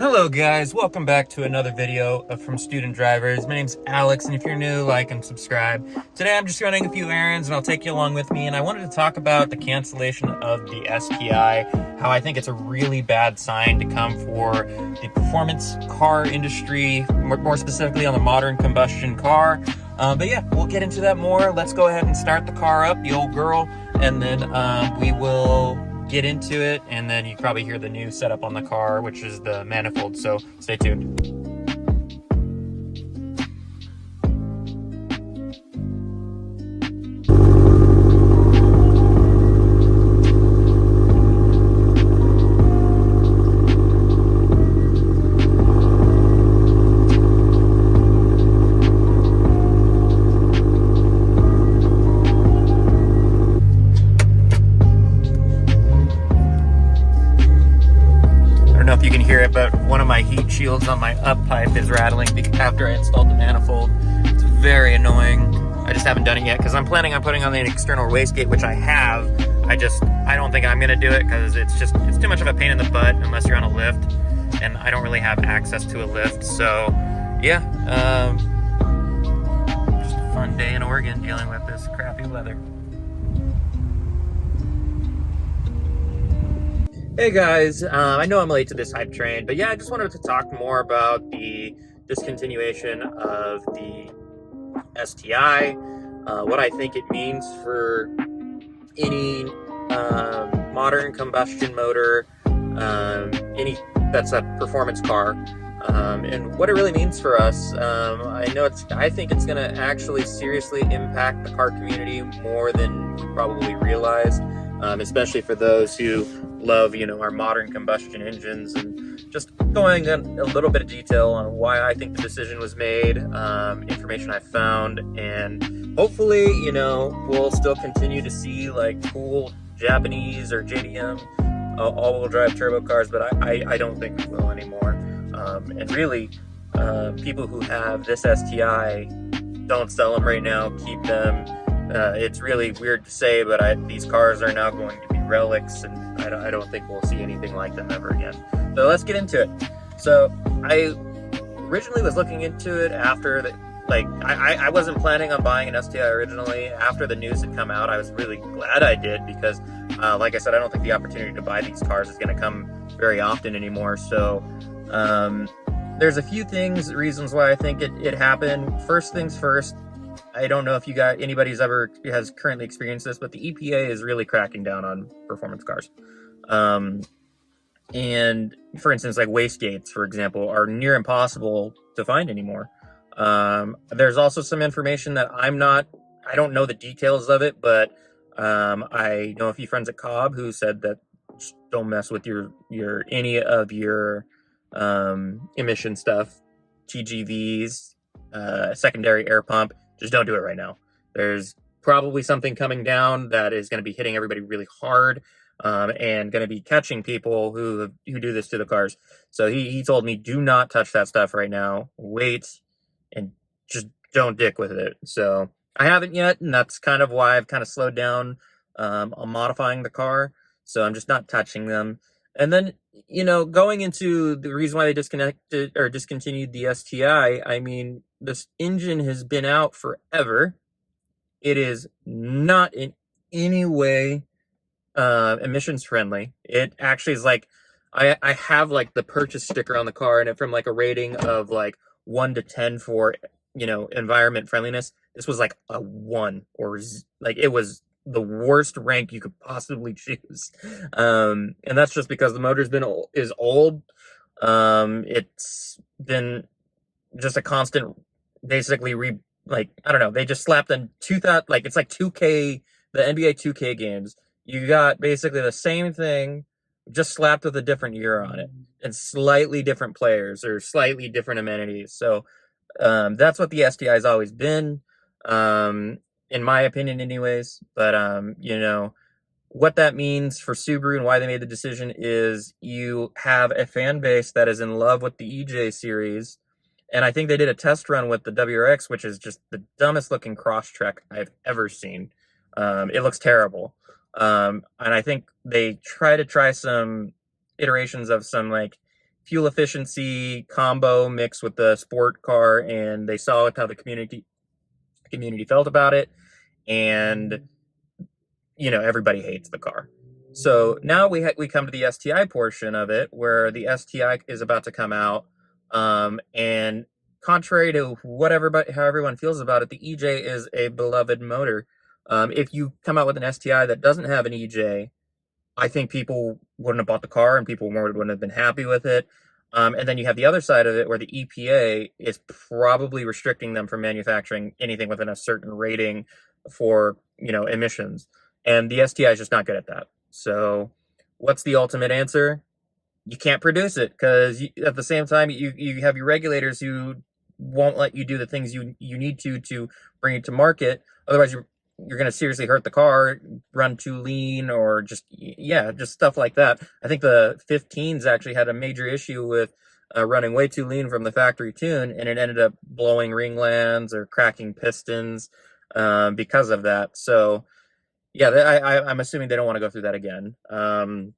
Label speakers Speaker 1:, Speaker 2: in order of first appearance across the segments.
Speaker 1: Hello guys, welcome back to another video from Student Drivers. My name's Alex, and if you're new, like and subscribe. Today I'm just running a few errands and I'll take you along with me, and I wanted to talk about the cancellation of the STI, how I think it's a really bad sign to come for the performance car industry, more specifically on the modern combustion car. But yeah, we'll get into that more. Let's go ahead and start the car up, the old girl, and then we will get into it, and then you probably hear the new setup on the car, which is the manifold, so stay tuned. If you can hear it, but one of my heat shields on my up pipe is rattling after I installed the manifold. It's very annoying. I just haven't done it yet because I'm planning on putting on the external wastegate, which I have. I don't think I'm gonna do it because it's too much of a pain in the butt unless you're on a lift, and I don't really have access to a lift. So yeah, just a fun day in Oregon dealing with this crappy weather. Hey guys, I know I'm late to this hype train, but yeah, I just wanted to talk more about the discontinuation of the STI, what I think it means for any modern combustion motor, any that's a performance car, and what it really means for us. I think it's going to actually seriously impact the car community more than we probably realize, especially for those who love, our modern combustion engines. And just going in a little bit of detail on why I think the decision was made, information I found, and hopefully, we'll still continue to see like cool Japanese or JDM all-wheel drive turbo cars, but I don't think we will anymore. And really, people who have this STI, don't sell them right now, keep them. It's really weird to say, but these cars are now going to be relics, and I don't think we'll see anything like them ever again. So let's get into it. So I originally was looking into it after I wasn't planning on buying an STI originally. After the news had come out, I was really glad I did because, like I said, I don't think the opportunity to buy these cars is going to come very often anymore. So there's a few reasons why I think it happened. First things first, I don't know if anybody has currently experienced this, but the EPA is really cracking down on performance cars. And for instance, like wastegates, for example, are near impossible to find anymore. There's also some information that I don't know the details of it, but I know a few friends at Cobb who said that just don't mess with any of your emission stuff, TGVs, secondary air pump. Just don't do it right now. There's probably something coming down that is going to be hitting everybody really hard, and going to be catching people who do this to the cars. So he told me, do not touch that stuff right now. Wait and just don't dick with it. So I haven't yet, and that's kind of why I've kind of slowed down on modifying the car. So I'm just not touching them. And then, going into the reason why they discontinued the STI, I mean, this engine has been out forever. It is not in any way emissions friendly. It actually is like, I have like the purchase sticker on the car, and from like a rating of like 1 to 10 for, environment friendliness, this was like a 1, or like it was the worst rank you could possibly choose. And that's just because the motor's is old. It's been just a constant, basically I don't know, they just slapped in 2000, like it's like 2K, the NBA 2K games. You got basically the same thing, just slapped with a different year on it, and slightly different players or slightly different amenities. So that's what the STI has always been, in my opinion anyways. But what that means for Subaru and why they made the decision is you have a fan base that is in love with the EJ series. And I think they did a test run with the WRX, which is just the dumbest looking Crosstrek I've ever seen. It looks terrible. And I think they try some iterations of some like fuel efficiency combo mixed with the sport car, and they saw how the community felt about it, and everybody hates the car. So now we come to the STI portion of it, where the STI is about to come out, and contrary to how everyone feels about it, the EJ is a beloved motor. If you come out with an STI that doesn't have an EJ, I think people wouldn't have bought the car, and people wouldn't have been happy with it. And then you have the other side of it, where the EPA is probably restricting them from manufacturing anything within a certain rating for emissions, and the STI is just not good at that. So, what's the ultimate answer? You can't produce it, because at the same time you have your regulators who won't let you do the things you need to bring it to market. Otherwise, you're going to seriously hurt the car, run too lean, or just stuff like that. I think the 15s actually had a major issue with running way too lean from the factory tune, and it ended up blowing ringlands or cracking pistons because of that. So yeah, I'm assuming they don't want to go through that again. And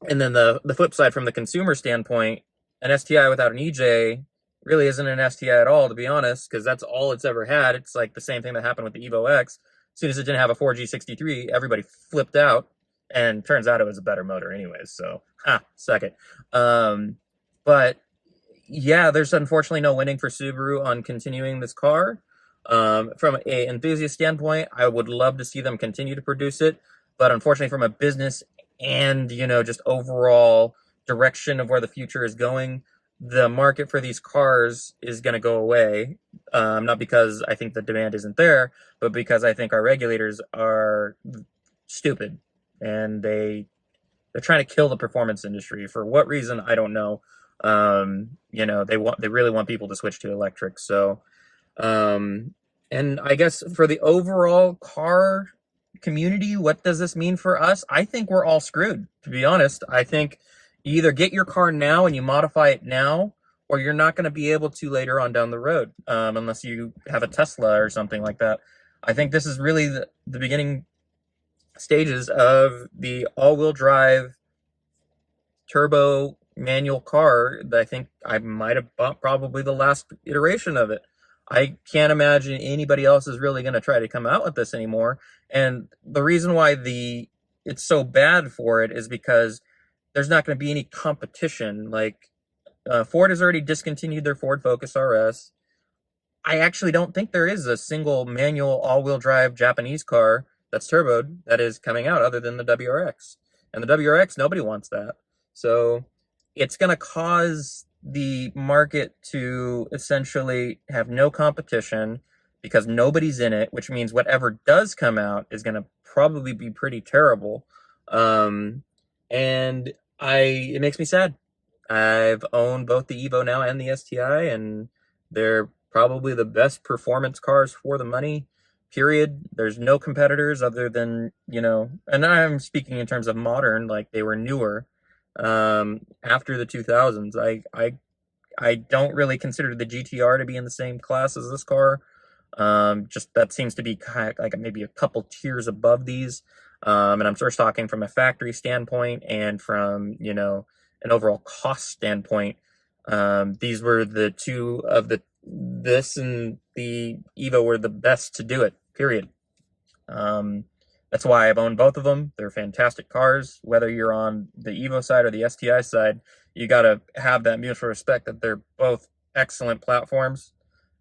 Speaker 1: then the flip side, from the consumer standpoint, an STI without an EJ really isn't an STI at all, to be honest, because that's all it's ever had. It's like the same thing that happened with the Evo X. As soon as it didn't have a 4G63, everybody flipped out, and turns out it was a better motor anyways. So, suck it. But yeah, there's unfortunately no winning for Subaru on continuing this car. From a enthusiast standpoint, I would love to see them continue to produce it, but unfortunately, from a business and just overall direction of where the future is going, the market for these cars is going to go away. Not because I think the demand isn't there, but because I think our regulators are stupid, and they're trying to kill the performance industry. For what reason, I don't know. They really want people to switch to electric. So, and I guess for the overall car community, what does this mean for us? I think we're all screwed, to be honest. I think you either get your car now and you modify it now, or you're not going to be able to later on down the road, unless you have a Tesla or something like that. I think this is really the beginning stages of the all-wheel drive turbo manual car that I think I might have bought probably the last iteration of it. I can't imagine anybody else is really going to try to come out with this anymore. And the reason why it's so bad for it is because there's not going to be any competition. Like, Ford has already discontinued their Ford Focus RS. I actually don't think there is a single manual all-wheel drive Japanese car that's turboed that is coming out other than the WRX. And the WRX, nobody wants that. So it's going to cause the market to essentially have no competition because nobody's in it, which means whatever does come out is going to probably be pretty terrible. And it makes me sad. I've owned both the Evo now and the STI, and they're probably the best performance cars for the money, period. There's no competitors other than, and I'm speaking in terms of modern, like they were newer, after the 2000s. I don't really consider the GTR to be in the same class as this car. Just that seems to be kind of like maybe a couple tiers above these. And I'm first talking from a factory standpoint and from, an overall cost standpoint. These were the two of this and the Evo were the best to do it, period. That's why I've owned both of them. They're fantastic cars. Whether you're on the Evo side or the STI side, you got to have that mutual respect that they're both excellent platforms.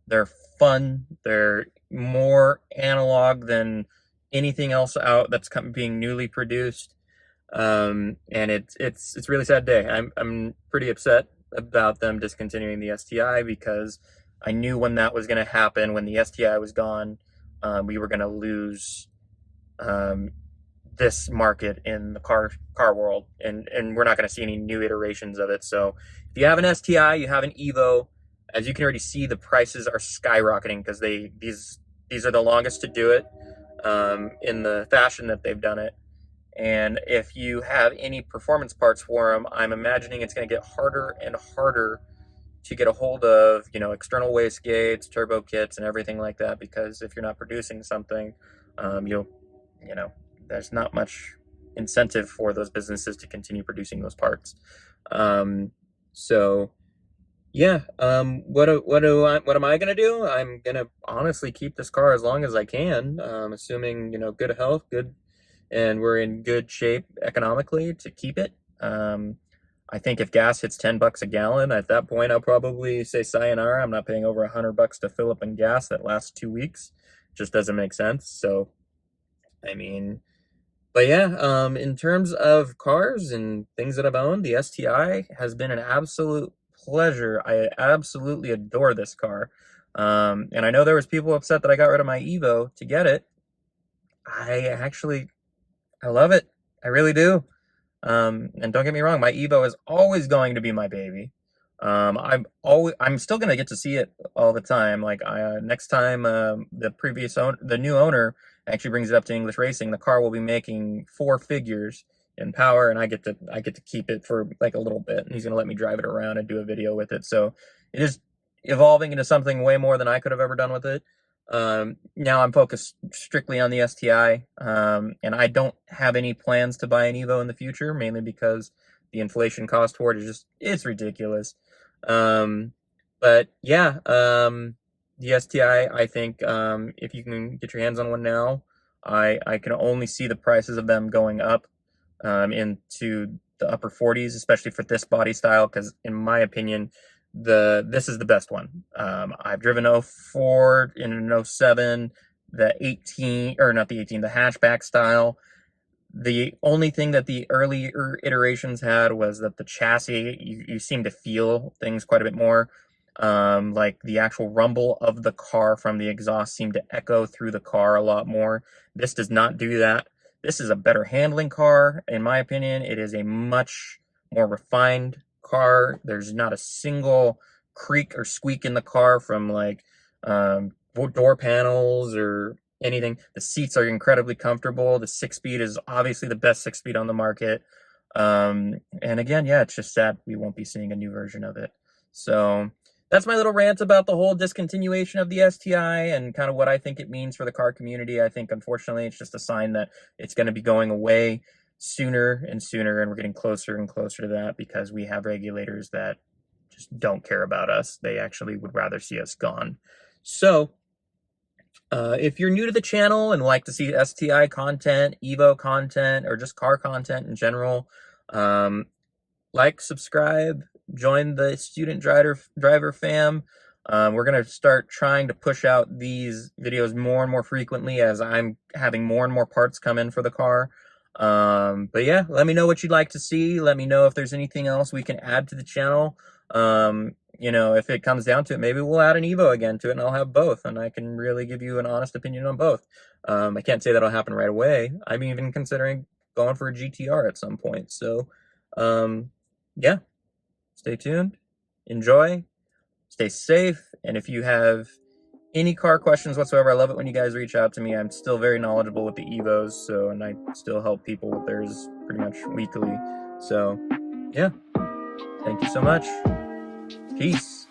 Speaker 1: They're fun. They're more analog than anything else out that's being newly produced. And it's really sad day. I'm pretty upset about them discontinuing the STI because I knew when that was going to happen, when the STI was gone, we were going to lose this market in the car world, and we're not going to see any new iterations of it. So if you have an STI, you have an Evo, as you can already see, the prices are skyrocketing because these are the longest to do it in the fashion that they've done it. And if you have any performance parts for them, I'm imagining it's going to get harder and harder to get a hold of, external wastegates, turbo kits, and everything like that, because if you're not producing something, there's not much incentive for those businesses to continue producing those parts. So yeah, what am I gonna do? I'm gonna honestly keep this car as long as I can, assuming, good health, good, and we're in good shape economically to keep it. I think if gas hits $10 a gallon, at that point I'll probably say sayonara. I'm not paying over $100 to fill up in gas that lasts 2 weeks. Just doesn't make sense. So, I mean, but yeah, in terms of cars and things that I've owned, the STI has been an absolute pleasure. I absolutely adore this car. And I know there was people upset that I got rid of my Evo to get it. I love it. I really do. And don't get me wrong, my Evo is always going to be my baby. I'm still gonna get to see it all the time. Like next time, the new owner actually brings it up to English Racing, the car will be making 4 figures in power, and I get to keep it for like a little bit, and he's gonna let me drive it around and do a video with it. So it is evolving into something way more than I could have ever done with it. Now I'm focused strictly on the STI, and I don't have any plans to buy an Evo in the future, mainly because the inflation cost for it it's ridiculous. Um, but yeah, the STI, I think, if you can get your hands on one now, I can only see the prices of them going up, into the upper 40s, especially for this body style, because in my opinion, this is the best one. I've driven 04 and an 07, the 18, or not the 18, the hatchback style. The only thing that the earlier iterations had was that the chassis, you seem to feel things quite a bit more. Like the actual rumble of the car from the exhaust seemed to echo through the car a lot more. This does not do that. This is a better handling car, in my opinion. It is a much more refined car. There's not a single creak or squeak in the car from like door panels or anything. The seats are incredibly comfortable. The 6-speed is obviously the best 6-speed on the market. And again, yeah, it's just sad we won't be seeing a new version of it. So that's my little rant about the whole discontinuation of the STI and kind of what I think it means for the car community. I think, unfortunately, it's just a sign that it's going to be going away sooner and sooner, and we're getting closer and closer to that because we have regulators that just don't care about us. They actually would rather see us gone. So, if you're new to the channel and like to see STI content, Evo content, or just car content in general, like, subscribe, join the student driver fam. We're going to start trying to push out these videos more and more frequently as I'm having more and more parts come in for the car. But yeah, let me know what you'd like to see. Let me know if there's anything else we can add to the channel. If it comes down to it, maybe we'll add an Evo again to it and I'll have both and I can really give you an honest opinion on both. I can't say that'll happen right away. I'm even considering going for a GTR at some point. So, yeah, stay tuned, enjoy, stay safe, and if you have any car questions whatsoever, I love it when you guys reach out to me. I'm still very knowledgeable with the Evos, and I still help people with theirs pretty much weekly. So, yeah, thank you so much. Peace.